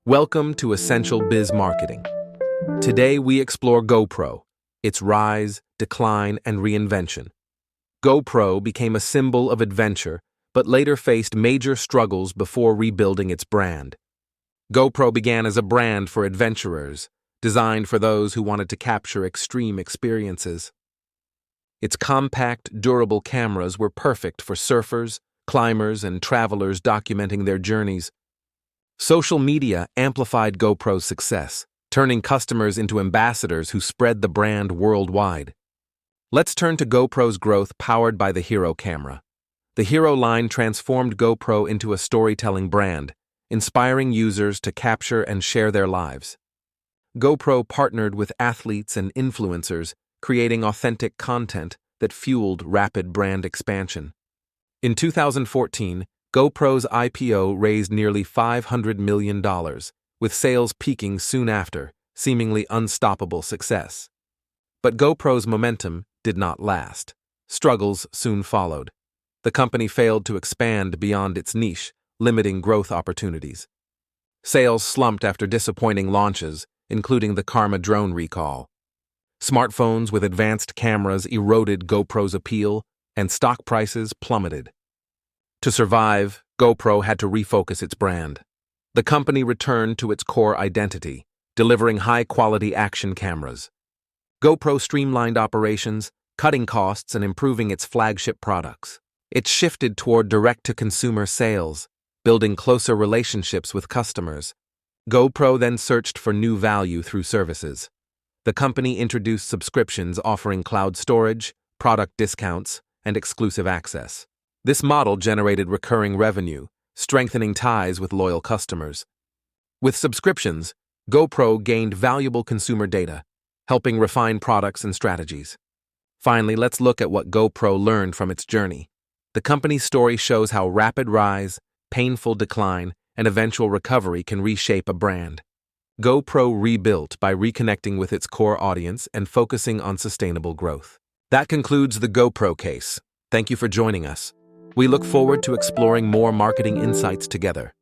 Welcome to Essential Biz Marketing. Today we explore GoPro, its rise, decline, and reinvention. GoPro became a symbol of adventure, but later faced major struggles before rebuilding its brand. GoPro began as a brand for adventurers, designed for those who wanted to capture extreme experiences. Its compact, durable cameras were perfect for surfers, climbers, and travelers documenting their journeys. Social media amplified GoPro's success, turning customers into ambassadors who spread the brand worldwide. Let's turn to GoPro's growth powered by the Hero camera. The Hero line transformed GoPro into a storytelling brand, inspiring users to capture and share their lives. GoPro partnered with athletes and influencers, creating authentic content that fueled rapid brand expansion. In 2014, GoPro's IPO raised nearly $500 million, with sales peaking soon after, seemingly unstoppable success. But GoPro's momentum did not last. Struggles soon followed. The company failed to expand beyond its niche, limiting growth opportunities. Sales slumped after disappointing launches, including the Karma drone recall. Smartphones with advanced cameras eroded GoPro's appeal, and stock prices plummeted. To survive, GoPro had to refocus its brand. The company returned to its core identity, delivering high-quality action cameras. GoPro streamlined operations, cutting costs and improving its flagship products. It shifted toward direct-to-consumer sales, building closer relationships with customers. GoPro then searched for new value through services. The company introduced subscriptions offering cloud storage, product discounts, and exclusive access. This model generated recurring revenue, strengthening ties with loyal customers. With subscriptions, GoPro gained valuable consumer data, helping refine products and strategies. Finally, let's look at what GoPro learned from its journey. The company's story shows how rapid rise, painful decline, and eventual recovery can reshape a brand. GoPro rebuilt by reconnecting with its core audience and focusing on sustainable growth. That concludes the GoPro case. Thank you for joining us. We look forward to exploring more marketing insights together.